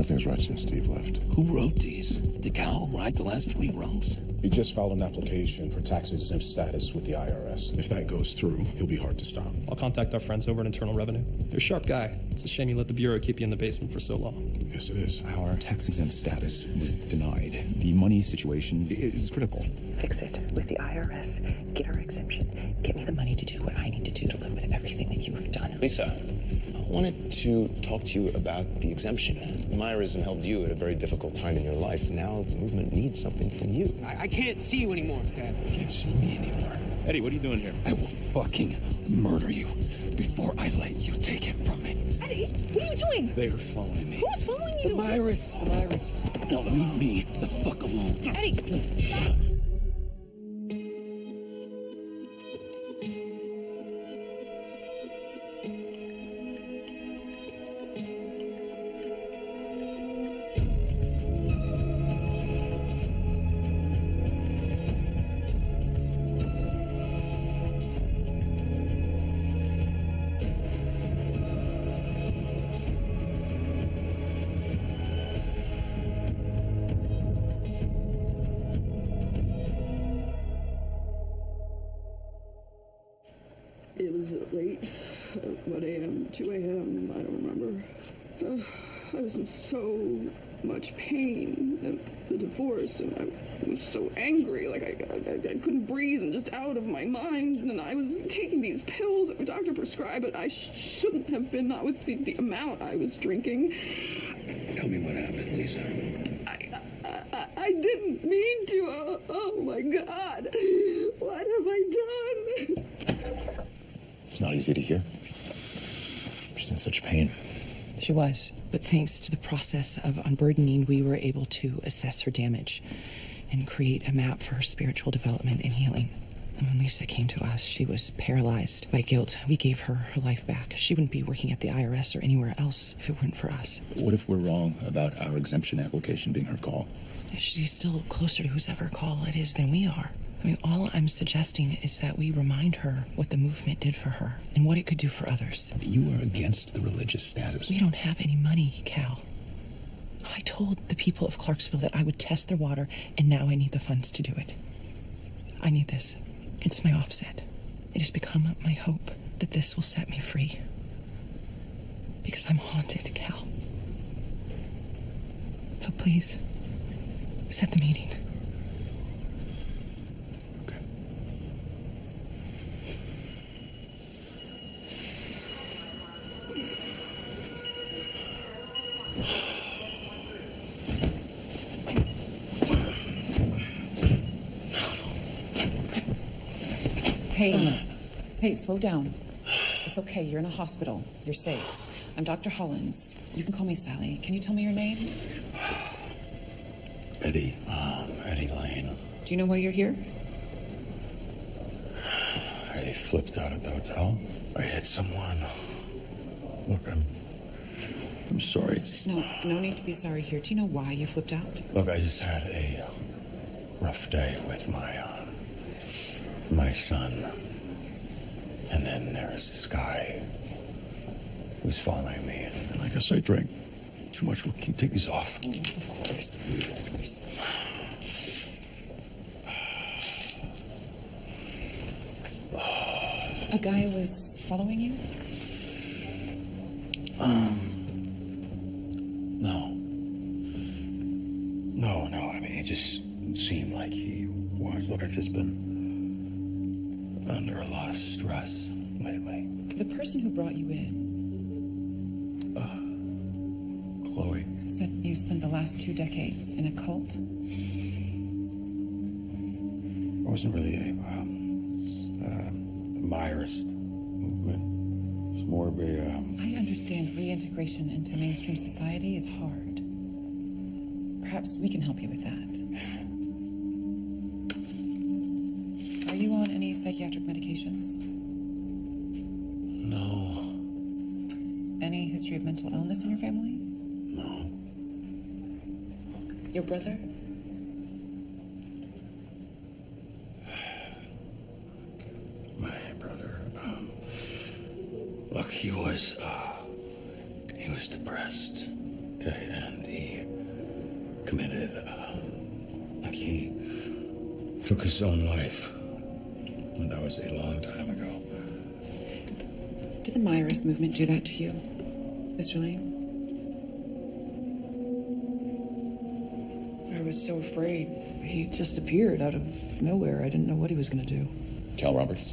Nothing's right since Steve left. Who wrote these? Did Cal write the last 3 rungs? He just filed an application for tax-exempt status with the IRS. If that goes through, he'll be hard to stop. I'll contact our friends over at Internal Revenue. You're a sharp guy. It's a shame you let the Bureau keep you in the basement for so long. Yes, it is. Our tax-exempt status was denied. The money situation is critical. Fix it with the IRS. Get our exemption. Get me the money to do what I need to do to live with everything that you have done. Lisa, I wanted to talk to you about the exemption. Myerism helped you at a very difficult time in your life. Now the movement needs something from you. I can't see you anymore, Dad. You can't see me anymore. Eddie, what are you doing here? I will fucking murder you before I let you take him from me. Eddie, what are you doing? They are following me. Who's following you? The Myris. Now leave me the fuck alone. Eddie, stop. It was late, 1 a.m., 2 a.m., I don't remember. I was in so much pain at the divorce, and I was so angry, like I couldn't breathe and just out of my mind, and I was taking these pills that the doctor prescribed, but I shouldn't have been, not with the amount I was drinking. Tell me what happened, Lisa. I didn't mean to. Oh my God. What have I done? It's not easy to hear. She's in such pain. She was. But thanks to the process of unburdening, we were able to assess her damage and create a map for her spiritual development and healing. And when Lisa came to us, she was paralyzed by guilt. We gave her her life back. She wouldn't be working at the IRS or anywhere else if it weren't for us. What if we're wrong about our exemption application being her call? She's still closer to whoever call it is than we are. I mean, all I'm suggesting is that we remind her what the movement did for her and what it could do for others. You are against the religious status. We don't have any money, Cal. I told the people of Clarksville that I would test their water, and now I need the funds to do it. I need this. It's my offset. It has become my hope that this will set me free. Because I'm haunted, Cal. So please, set the meeting. Hey, slow down. It's okay, you're in a hospital. You're safe. I'm Dr. Hollins. You can call me Sally. Can you tell me your name? Eddie Lane. Do you know why you're here? I flipped out at the hotel. I hit someone. Look, I'm sorry. No need to be sorry here. Do you know why you flipped out? Look, I just had a rough day with my son. And then there's this guy who's following me. And I guess I drank too much. Can you take these off? Oh, of course. A guy was following you? No. I mean, it just seemed like he was. Look, I've just been under a lot of stress lately. The person who brought you in Chloe said you spent the last 2 decades in a cult? It wasn't really the Myerist movement. It's more of a I understand reintegration into mainstream society is hard. Perhaps we can help you with that. Are you on any psychiatric medications? No. Any history of mental illness in your family? No. Your brother? My brother. Look, he was depressed. Okay, and he committed, he took his own life. And that was a long time ago. Did the Myers movement do that to you, Mr. Lane? I was so afraid. He just appeared out of nowhere. I didn't know what he was going to do. Cal Roberts?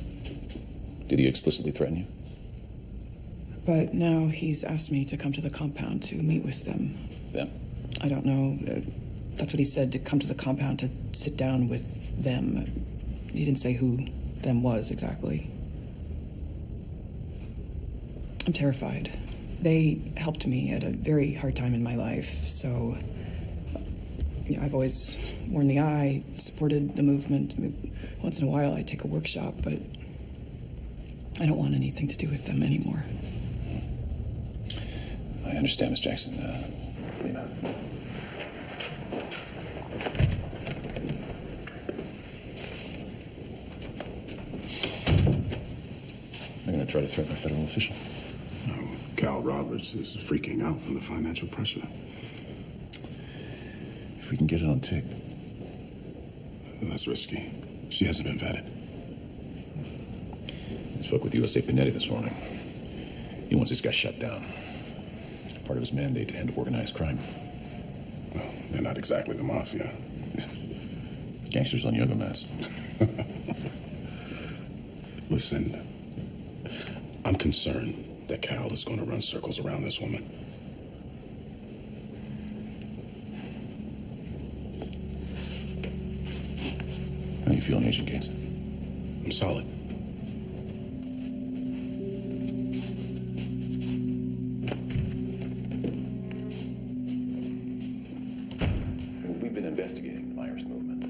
Did he explicitly threaten you? But now he's asked me to come to the compound to meet with them. Them? I don't know. That's what he said, to come to the compound to sit down with them. He didn't say who them was exactly. I'm terrified. They helped me at a very hard time in my life, so I've always worn the eye, supported the movement. I mean, once in a while I take a workshop, but I don't want anything to do with them anymore. I understand, Miss Jackson. Lena. I'm going to try to threaten a federal official. No, Cal Roberts is freaking out from the financial pressure. If we can get it on tape. That's risky. She hasn't been vetted. I spoke with USA Panetti this morning. He wants this guy shut down. Part of his mandate to end organized crime. Well, they're not exactly the mafia. Gangsters on yoga mats. Listen, I'm concerned that Cal is going to run circles around this woman. How you feeling, Agent Gaines? I'm solid. We've been investigating the Myers movement.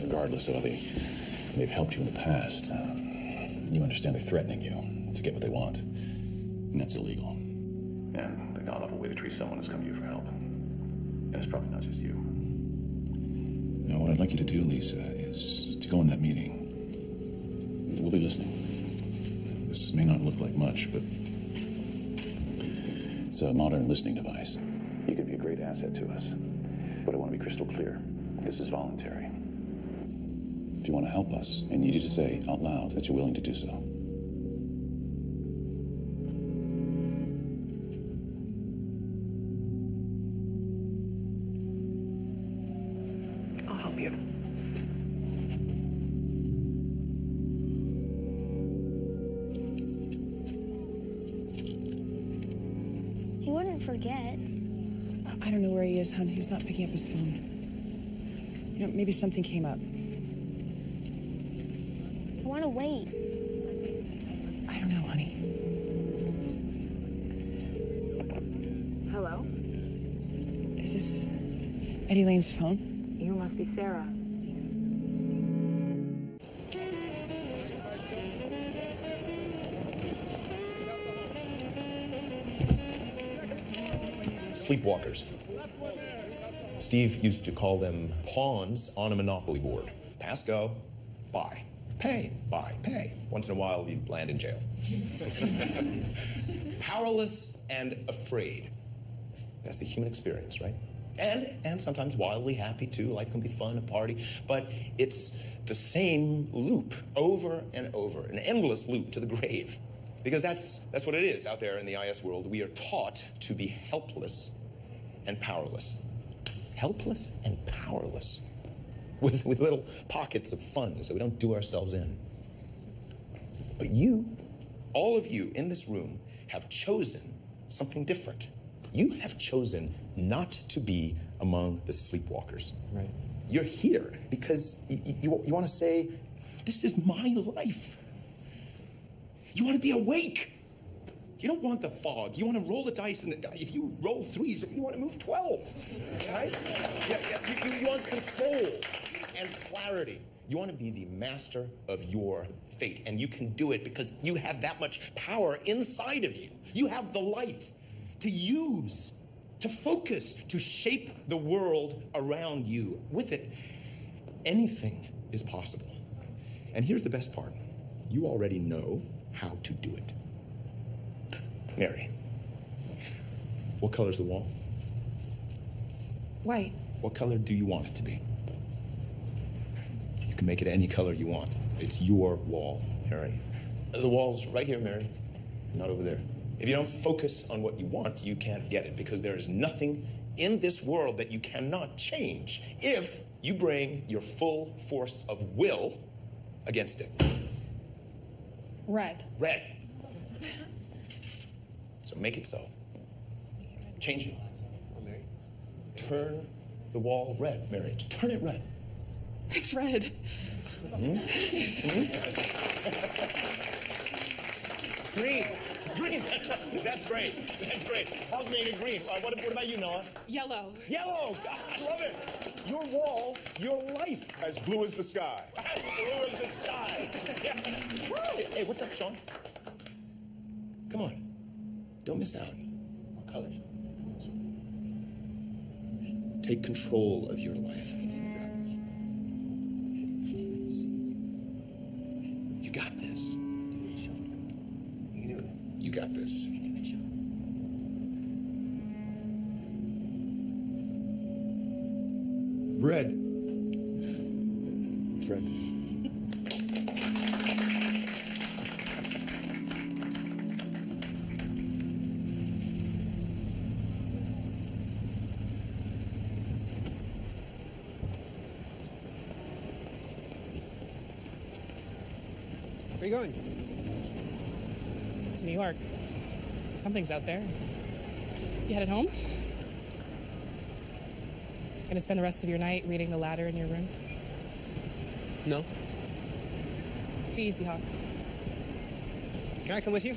Regardless of how they've helped you in the past, you understand they're threatening you to get what they want. And that's illegal. And the god-awful way to treat someone is come to you for help. And it's probably not just you. Now, what I'd like you to do, Lisa, is to go in that meeting. We'll be listening. This may not look like much, but it's a modern listening device. You could be a great asset to us. But I want to be crystal clear. This is voluntary. If you want to help us, I need you to say out loud that you're willing to do so. I'll help you. He wouldn't forget. I don't know where he is, hon. He's not picking up his phone. You know, maybe something came up. I want to wait. I don't know, honey. Hello? Is this Eddie Lane's phone? You must be Sarah. Sleepwalkers. Steve used to call them pawns on a Monopoly board. Pass go, buy. Pay, buy, pay. Once in a while, you land in jail. Powerless and afraid. That's the human experience, right? And sometimes wildly happy, too. Life can be fun, a party. But it's the same loop over and over, an endless loop to the grave. Because that's what it is out there in the IS world. We are taught to be helpless and powerless. Helpless and powerless. With little pockets of fun so we don't do ourselves in. But you, all of you in this room, have chosen something different. You have chosen not to be among the sleepwalkers. Right. You're here because you want to say, this is my life. You want to be awake. You don't want the fog. You want to roll the dice, and if you roll threes, you want to move 12. Right? Yeah, you want control and clarity. You want to be the master of your fate, and you can do it because you have that much power inside of you. You have the light to use, to focus, to shape the world around you. With it, anything is possible. And here's the best part. You already know how to do it. Mary, What color's the wall? White. What color do you want it to be? You can make it any color you want. It's your wall, Mary. The wall's right here, Mary, not over there. If you don't focus on what you want, you can't get it, because there is nothing in this world that you cannot change if you bring your full force of will against it. Red. Red. So make it so. Change it. Turn the wall red, Mary. Turn it red. It's red. Green. Green. That's great. That's great. How's made it green? What about you, Noah? Yellow. Yellow. I love it. Your wall, your life. As blue as the sky. As blue as the sky. Yeah. Hey, what's up, Sean? Come on. Don't miss out. What colors? Take control of your life. You got this. You got this. Red. Red. Where are you going? It's New York. Something's out there. You headed home? Gonna spend the rest of your night reading The Ladder in your room? No. Be easy, Hawk. Can I come with you?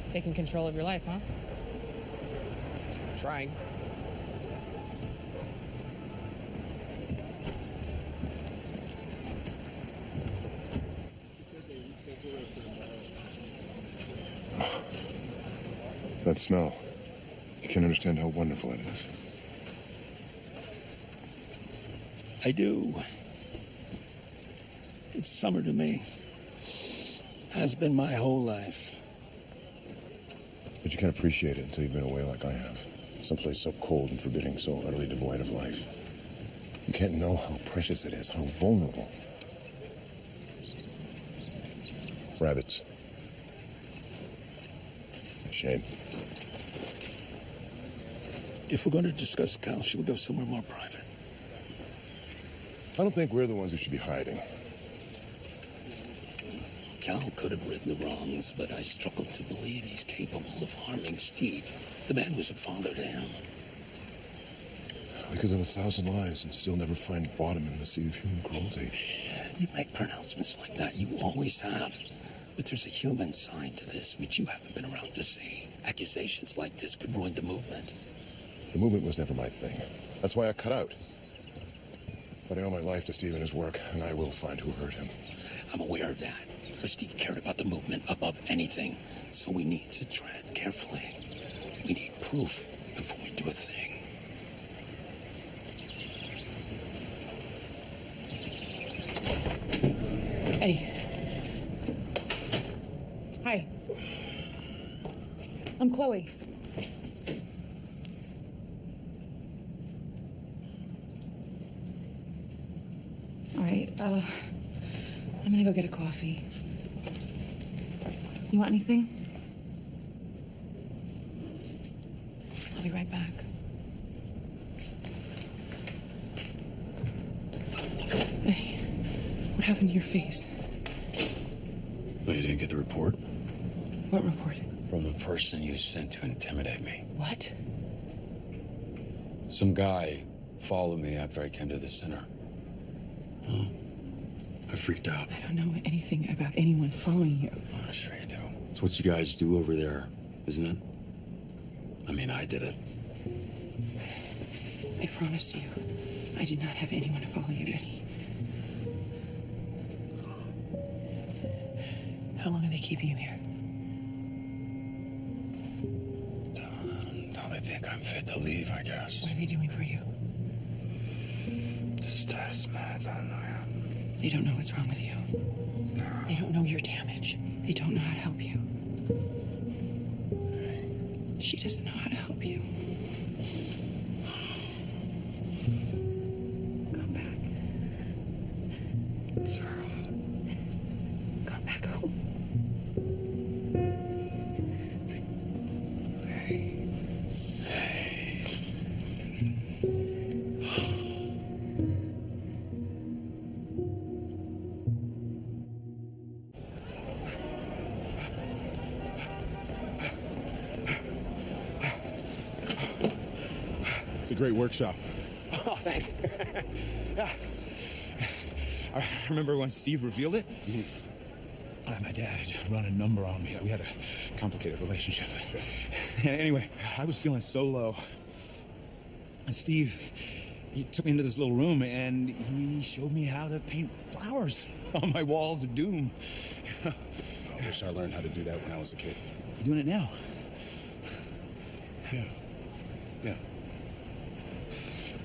Taking control of your life, huh? Trying. That smell. You can't understand how wonderful it is. I do. It's summer to me. Has been my whole life. But you can't appreciate it until you've been away like I have. Someplace so cold and forbidding, so utterly devoid of life. You can't know how precious it is, how vulnerable. Rabbits. Shame. If we're going to discuss Cal, should we go somewhere more private? I don't think we're the ones who should be hiding. Cal could have ridden the wrongs, but I struggle to believe he's capable of harming Steve. The man was a father to him. We could live 1,000 lives and still never find bottom in the sea of human cruelty. You make pronouncements like that. You always have. But there's a human side to this, which you haven't been around to see. Accusations like this could ruin the movement. The movement was never my thing. That's why I cut out. But I owe my life to Steve and his work, and I will find who hurt him. I'm aware of that. But Steve cared about the movement above anything. So we need to tread carefully. We need proof before we do a thing. Eddie. Hi. I'm Chloe. All right, I'm gonna go get a coffee. You want anything? I'll be right back. Hey, what happened to your face? Oh, you didn't get the report? What report? From the person you sent to intimidate me. What? Some guy followed me after I came to the center. Oh, I freaked out. I don't know anything about anyone following you. Oh, sure you do. It's what you guys do over there, isn't it? I mean, I did it. I promise you, I did not have anyone follow you, Eddie. How long are they keeping you here? Until they think I'm fit to leave, I guess. What are they doing for you? Just test meds, I don't know. They don't know what's wrong with you. They don't know your damage. They don't know how to help you. She doesn't know how to help you. Go back. Sarah. Go back home. It's a great workshop. Oh, thanks. Yeah. I remember when Steve revealed it. My dad had run a number on me. We had a complicated relationship. Anyway, I was feeling so low. And Steve, he took me into this little room and he showed me how to paint flowers on my walls of doom. I wish I learned how to do that when I was a kid. You doing it now? Yeah. Yeah.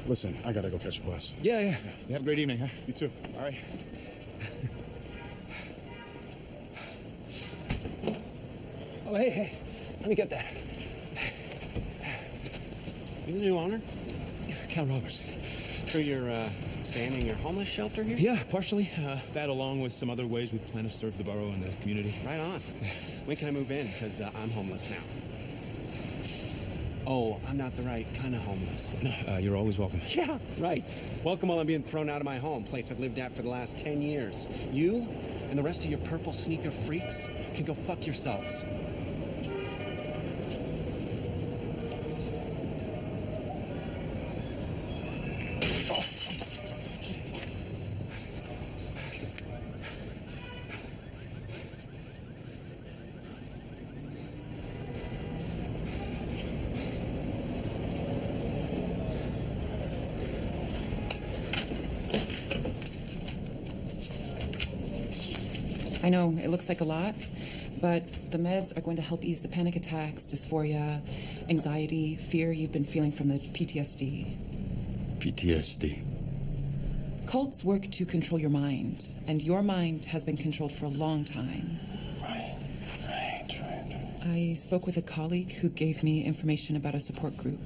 Listen, I gotta go catch a bus. Yeah. You have a great evening, huh? You too. All right. Oh, hey, let me get that. You the new owner? Cal Roberts. So you're expanding your homeless shelter here? Yeah, partially. That along with some other ways we plan to serve the borough and the community. Right on. When can I move in? Because I'm homeless now. Oh, I'm not the right kind of homeless. No, you're always welcome. Yeah, right. Welcome while I'm being thrown out of my home, place I've lived at for the last 10 years. You and the rest of your purple sneaker freaks can go fuck yourselves. I know, it looks like a lot, but the meds are going to help ease the panic attacks, dysphoria, anxiety, fear you've been feeling from the PTSD. PTSD. Cults work to control your mind, and your mind has been controlled for a long time. Right. I spoke with a colleague who gave me information about a support group.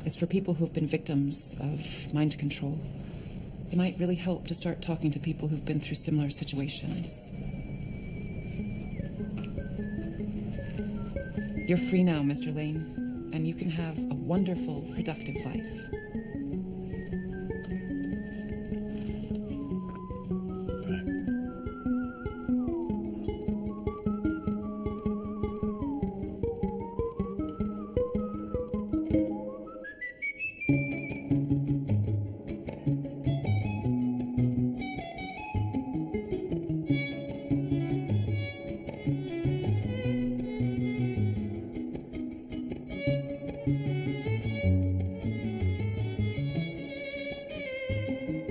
It's for people who've been victims of mind control. It might really help to start talking to people who've been through similar situations. You're free now, Mr. Lane, and you can have a wonderful, productive life.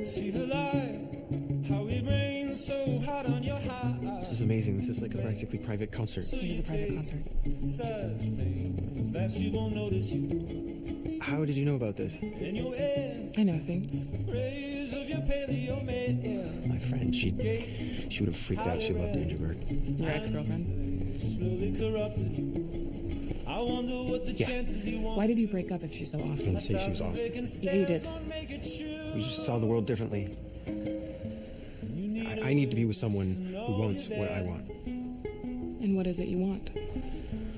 See the light, how it rains so hot on your heart. This is amazing. This is like a practically private concert. It is a private concert. Such things that she won't notice you. How did you know about this? In your head, I know things. rays of your paleo man. My friend, she would have freaked out. She loved Danger Bird. Your ex-girlfriend? Slowly corrupted you. I wonder what the chances he wants. Why did you break up if she's so I awesome? didn't say she was awesome. Yeah, you did. We just saw the world differently. I need to be with someone who wants what I want. And what is it you want?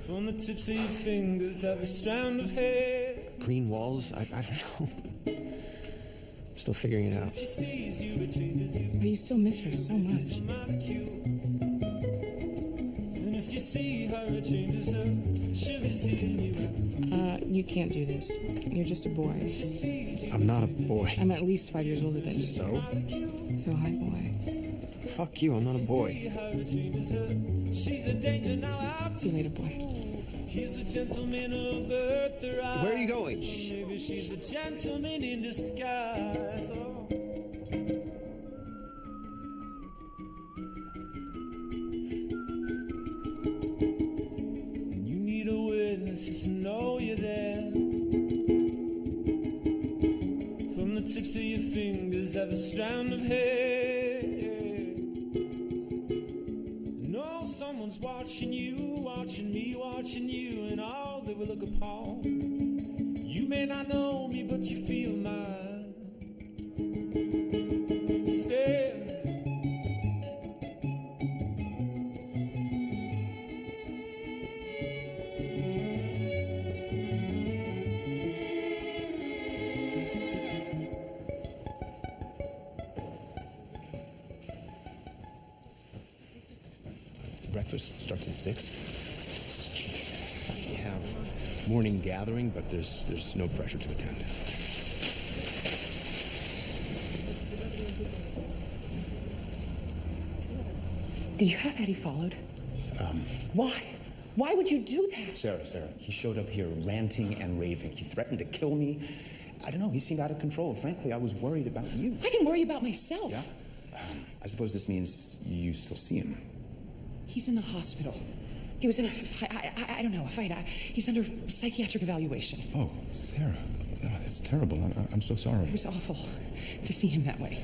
From the tips of your fingers have a strand of hair. Green walls? I don't know. I'm still figuring it out. She sees you, it changes you. But you still miss her so much. And if you see her, it changes her. She'll be seeing you. You can't do this. You're just a boy. I'm not a boy. I'm at least 5 years older than you. So? So, hi, boy. Fuck you, I'm not a boy. She's a danger now. See you later, boy. He's a gentleman of birthright. Where are you going? Maybe she's a gentleman in disguise. Oh. And you need a witness just to know you're there. From the tips of your fingers have a strand of hair. Know someone's watching you, watching me, watching you, and all all they will look upon. You may not know me, but you feel my stare. Breakfast starts at 6. We have morning gathering, but there's no pressure to attend. Did you have Eddie followed? Why? Why would you do that? Sarah, he showed up here ranting and raving. He threatened to kill me. I don't know, he seemed out of control. Frankly, I was worried about you. I can worry about myself. Yeah? I suppose this means you still see him. He's in the hospital. He was in a fight. I don't know, a fight. He's under psychiatric evaluation. Oh, Sarah. Oh, that's terrible. I'm so sorry. It was awful to see him that way.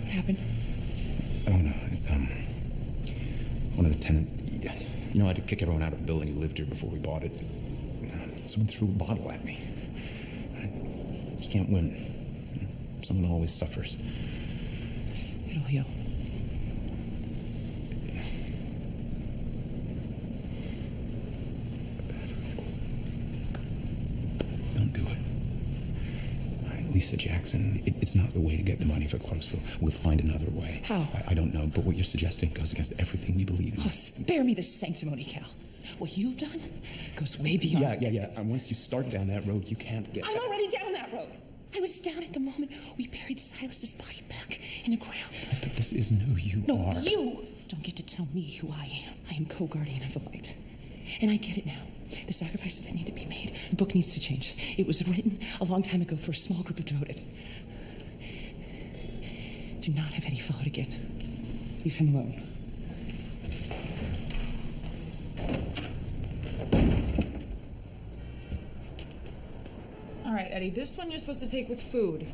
What happened? Oh, no. One of the tenants, you know, I had to kick everyone out of the building who lived here before we bought it. Someone threw a bottle at me. You can't win. Someone always suffers. It'll heal. Don't do it. Lisa Jackson, it's not the way to get the money for Clarksville. We'll find another way. How? I don't know, but what you're suggesting goes against everything we believe in. Oh, spare me the sanctimony, Cal. What you've done goes way beyond. Yeah. And once you start down that road, you can't get I'm back. already down that road. I was down at the moment we buried Silas's body back in the ground. But this isn't who you are. No, you don't get to tell me who I am. I am co-guardian of the light. And I get it now. The sacrifices that need to be made. The book needs to change. It was written a long time ago for a small group of devoted. Do not have Eddie followed again. Leave him alone. All right, Eddie, this one you're supposed to take with food.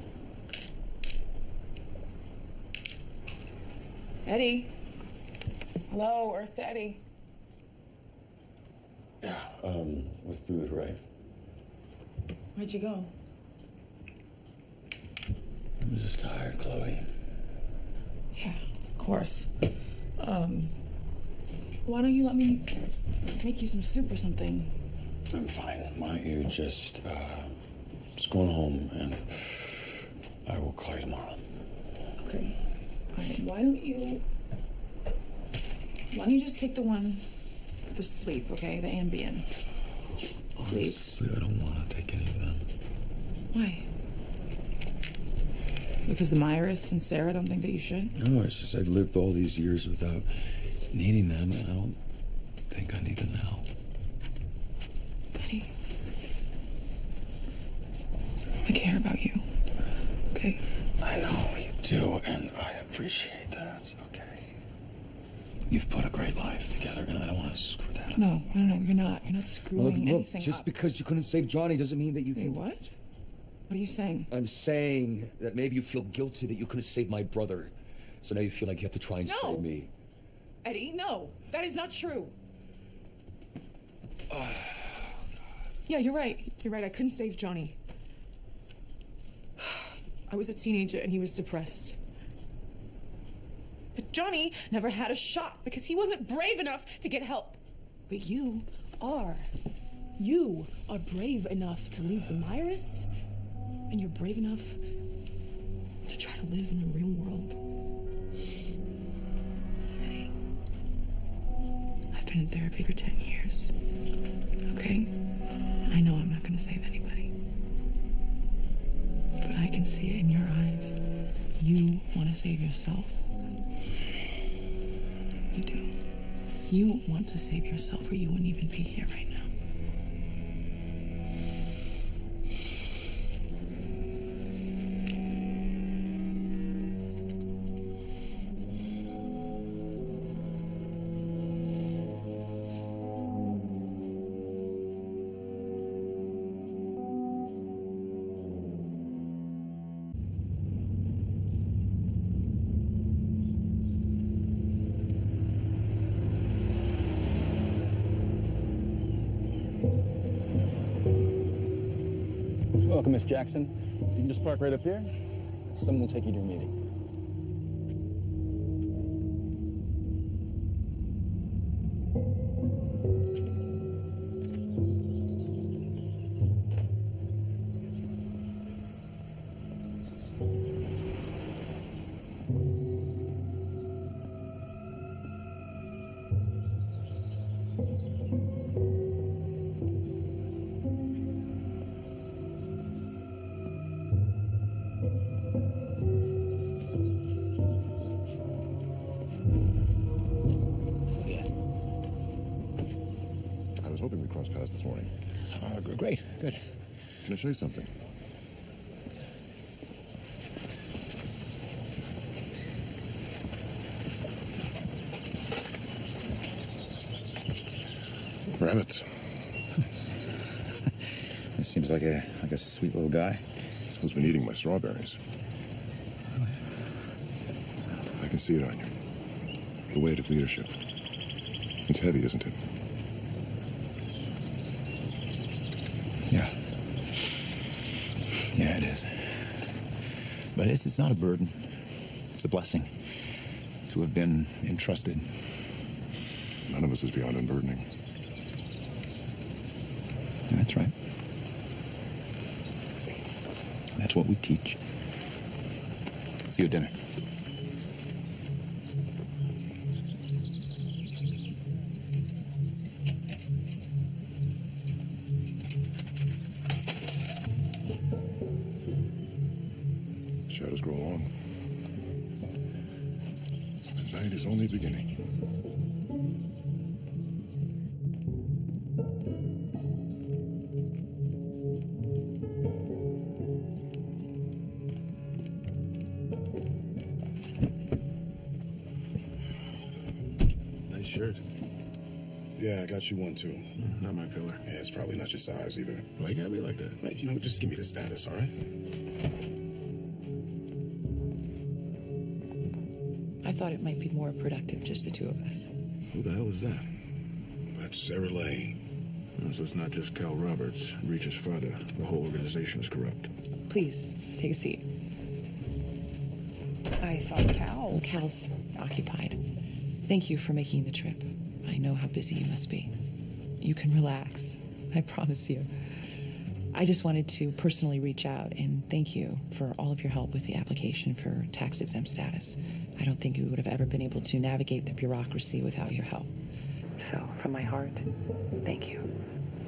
Eddie? Hello, Earth to Eddie. Yeah, with food, right? Where'd you go? I'm just tired, Chloe. Yeah, of course. Why don't you let me make you some soup or something? I'm fine. Why don't you just go on home and I will call you tomorrow. Okay. All right, why don't you just take the one for sleep, okay? The Ambien. Please. Honestly, I don't want to take any of them. Why? Because the Myris and Sarah don't think that you should? No, it's just I've lived all these years without needing them, and I don't think I need them now. Eddie. I care about you. Okay? I know you do, and I appreciate that. It's okay. You've put a great life together, and I don't want to screw that up. No, you're not. You're not screwing anything just up. because you couldn't save Johnny doesn't mean that you can... What? What are you saying? I'm saying that maybe you feel guilty that you couldn't save my brother. So now you feel like you have to try and save me. Eddie, no. That is not true. Yeah, you're right. You're right. I couldn't save Johnny. I was a teenager and he was depressed. But Johnny never had a shot because he wasn't brave enough to get help. But you are. You are brave enough to leave the Myris, and you're brave enough to try to live in the real world. Eddie, I've been in therapy for 10 years. Okay? I know I'm not going to save anybody. But I can see it in your eyes. You want to save yourself. You do. You want to save yourself, or you wouldn't even be here right now. Welcome, Miss Jackson. You can just park right up here. Someone will take you to your meeting. This morning. Great, good. Can I show you something? Rabbits. It seems like a sweet little guy. Who's been eating my strawberries? I can see it on you. The weight of leadership. It's heavy, isn't it? Yeah, it is. But it's not a burden. It's a blessing to have been entrusted. None of us is beyond unburdening. That's right. That's what we teach. See you at dinner. Shadows grow long. The night is only beginning. Nice shirt. Yeah, I got you one too. Not my color. Yeah, it's probably not your size either. Why you gotta be like that? Mate, you know, just give me the status, all right? I thought it might be more productive, just the two of us. Who the hell is that? That's Sarah Lane. So it's not just Cal Roberts. It reaches farther. The whole organization is corrupt. Please, take a seat. I thought Cal. Cal's occupied. Thank you for making the trip. I know how busy you must be. You can relax. I promise you. I just wanted to personally reach out and thank you for all of your help with the application for tax-exempt status. I don't think we would have ever been able to navigate the bureaucracy without your help. So, from my heart, thank you.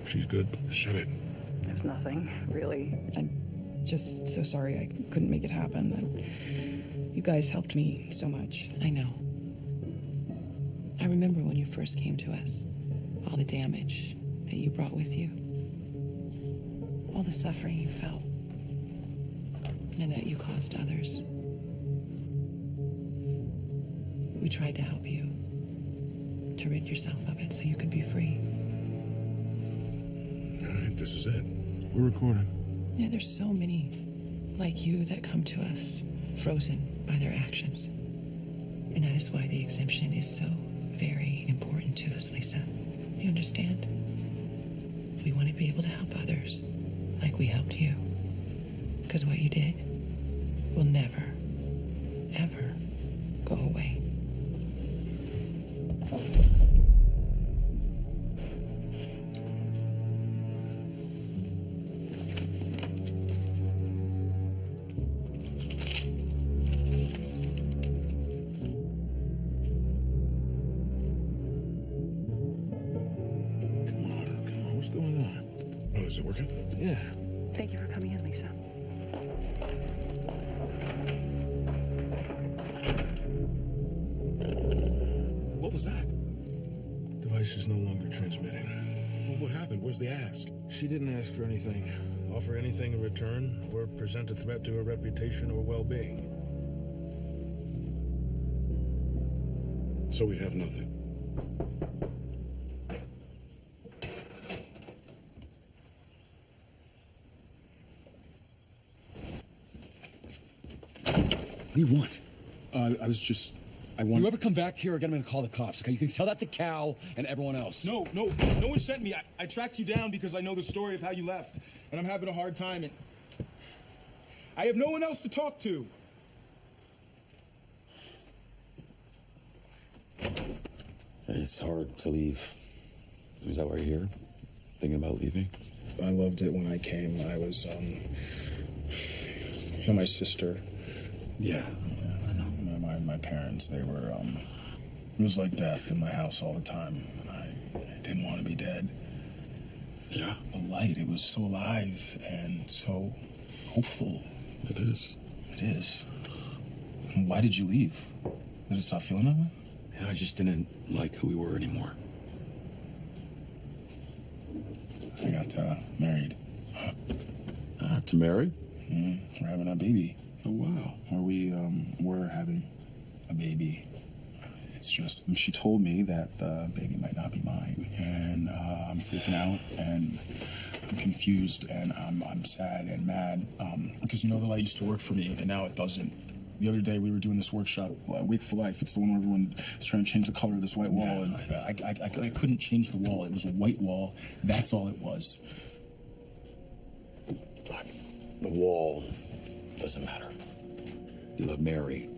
She's good. Shut it. There's nothing, really. I'm just so sorry I couldn't make it happen. And you guys helped me so much. I know. I remember when you first came to us, all the damage that you brought with you, all the suffering you felt, and that you caused others. We tried to help you, to rid yourself of it so you could be free. All right, this is it. We're recording. Yeah, there's so many like you that come to us, frozen by their actions. And that is why the exemption is so very important to us, Lisa. You understand? We want to be able to help others like we helped you. Because what you did will never, ever go away. What's going on? Oh, is it working? Yeah. Thank you for coming in, Lisa. What was that? Device is no longer transmitting. Well, what happened? Where's the ask? She didn't ask for anything, offer anything in return, or present a threat to her reputation or well-being. So we have nothing. What do you want? I was just You ever come back here again, I'm gonna call the cops, okay? You can tell that to Cal and everyone else. No one sent me. I tracked you down because I know the story of how you left, and I'm having a hard time, and I have no one else to talk to. It's hard to leave. Is that why you're here? Thinking about leaving? I loved it when I came. I was, my sister. Yeah. I know. My parents, they were, it was like death in my house all the time. And I didn't want to be dead. Yeah. The light, it was so alive and so hopeful. It is. It is. And why did you leave? Did it stop feeling that way? And I just didn't like who we were anymore. I got married. To marry? We're having a baby. Oh, wow. Or we're having a baby. It's just, she told me that the baby might not be mine. And I'm freaking out, and I'm confused, and I'm sad and mad. Because, the light used to work for me, and now it doesn't. The other day, we were doing this workshop, Wake for Life. It's the one where everyone is trying to change the color of this white wall, and I couldn't change the wall. It was a white wall. That's all it was. Look, the wall doesn't matter. You love Mary.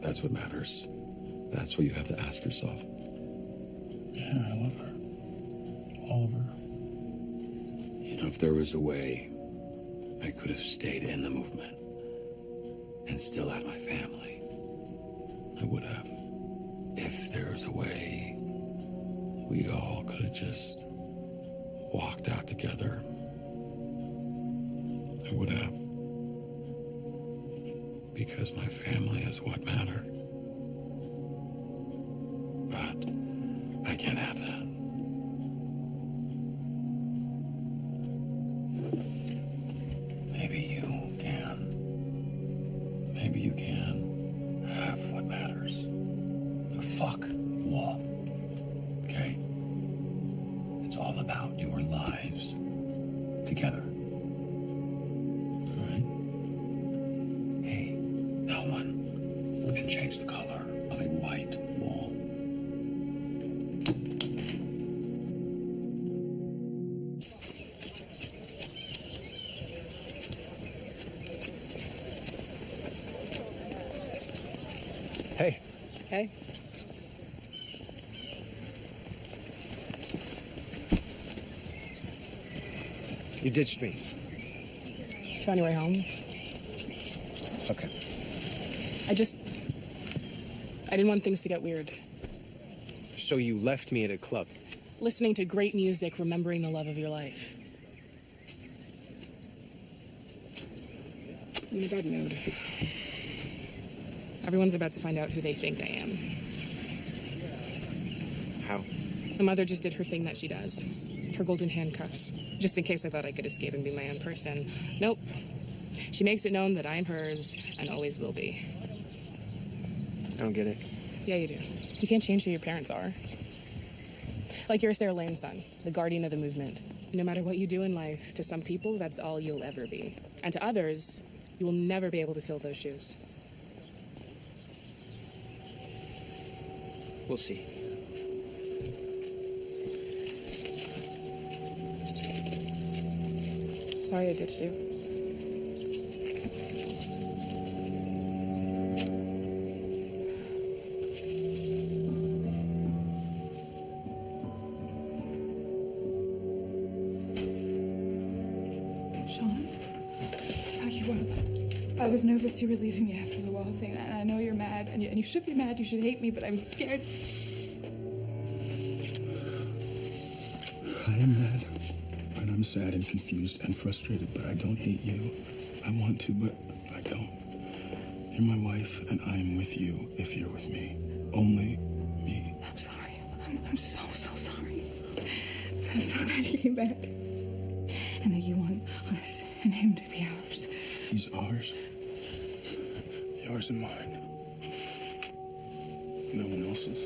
That's what matters. That's what you have to ask yourself. Yeah, I love her. All of her. If there was a way, I could have stayed in the movement and still had my family. I would have. If there was a way, we all could have just walked out together. I would have. Because my family is what mattered. But I can't have that. Maybe you can. Maybe you can have what matters. Fuck law. Okay? It's all about your lives together. All right? Hey, no one can change the color of a white wall. Hey. Hey. You ditched me. Found your way home. Okay. I didn't want things to get weird. So you left me at a club. Listening to great music, remembering the love of your life. I'm in a bad mood. Everyone's about to find out who they think I am. How? My mother just did her thing that she does. Her golden handcuffs. Just in case I thought I could escape and be my own person. Nope. She makes it known that I'm hers and always will be. I don't get it. Yeah, you do. You can't change who your parents are. Like you're Sarah Lane's son, the guardian of the movement. No matter what you do in life, to some people, that's all you'll ever be. And to others, you will never be able to fill those shoes. We'll see. Sorry I ditched you. Sean, I thought you were. I was nervous you were leaving me after the wall thing, and I know you're mad, and you should be mad, you should hate me, but I was scared. I am mad, and I'm sad and confused and frustrated, but I don't hate you. I want to, but I don't. You're my wife, and I'm with you if you're with me. Only me. I'm sorry. I'm so sorry. I'm so glad you came back. And that you want us and him to be ours. He's ours. Yours and mine. No one else's.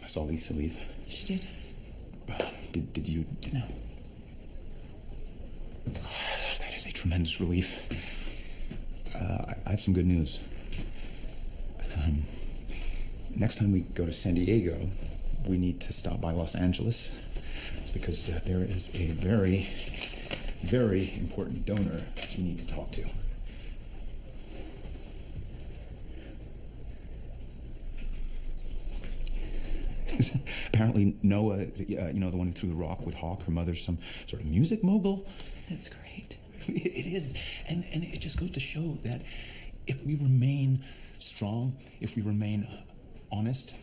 I saw Lisa leave. She did. Did you know? That is a tremendous relief. I have some good news. Next time we go to San Diego, we need to stop by Los Angeles. It's because there is a very, very important donor we need to talk to. Apparently Noah, the one who threw the rock with Hawk, her mother's some sort of music mogul. That's great. It is, and it just goes to show that if we remain strong, if we remain honest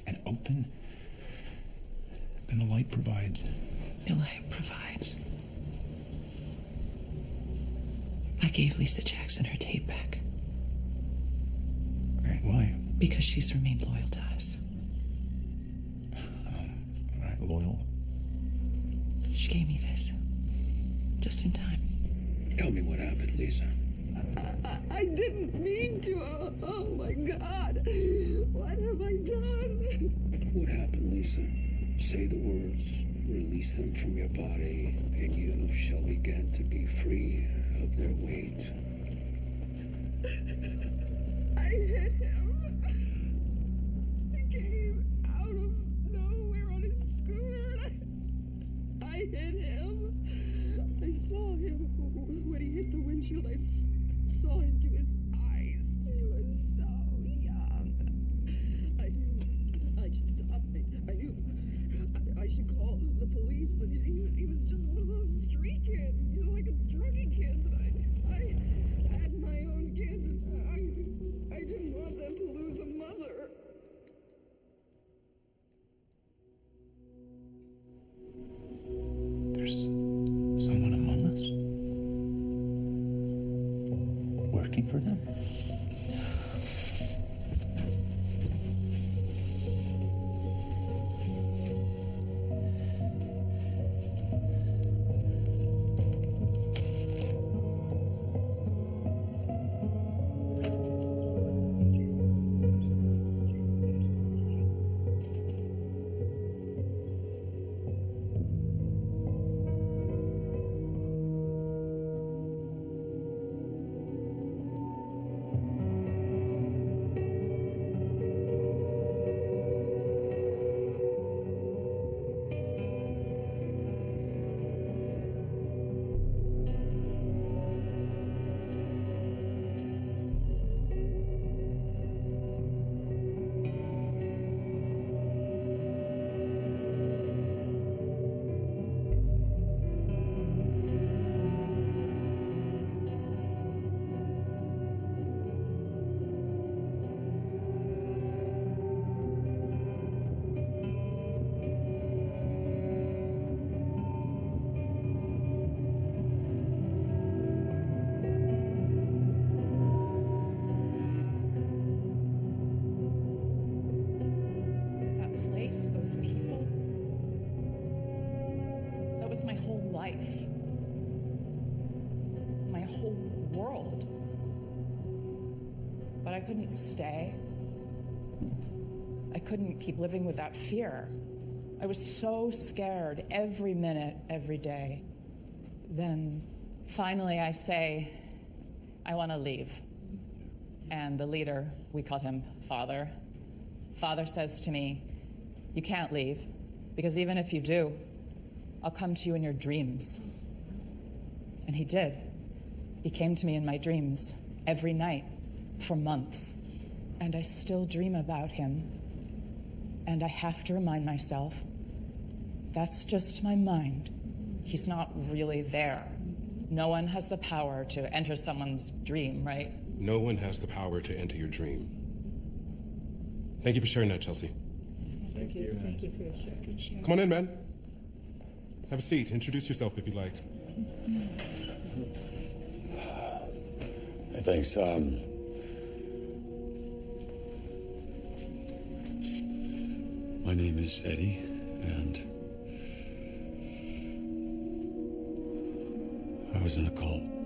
and open, then the light provides. The light provides. I gave Lisa Jackson her tape back. Right, why? Because she's remained loyal to us. Right, loyal? She gave me this. Just in time. Tell me what happened, Lisa. I didn't mean to. Oh my God. What have I done? What happened, Lisa? Say the words, release them from your body, and you shall begin to be free of their weight. I hit him. He came out of nowhere on his scooter, and I hit him. I saw him when he hit the windshield. I saw into his eyes. He was so young. I knew I should stop. I knew I should call the police, but he was just one of those street kids, like a druggy kids. And I had my own kids, and I didn't want them to lose a mother. There's someone among us working for them. Those people. That was my whole life. My whole world. But I couldn't stay. I couldn't keep living with that fear. I was so scared every minute, every day. Then finally I say, I want to leave. And the leader, we called him Father. Father says to me, you can't leave, because even if you do, I'll come to you in your dreams. And he did. He came to me in my dreams every night for months. And I still dream about him. And I have to remind myself, that's just my mind. He's not really there. No one has the power to enter someone's dream, right? No one has the power to enter your dream. Thank you for sharing that, Chelsea. Thank you. Thank you for your share. Good share. Come on in, man. Have a seat. Introduce yourself if you like. Hey, thanks. My name is Eddie, and I was in a cult.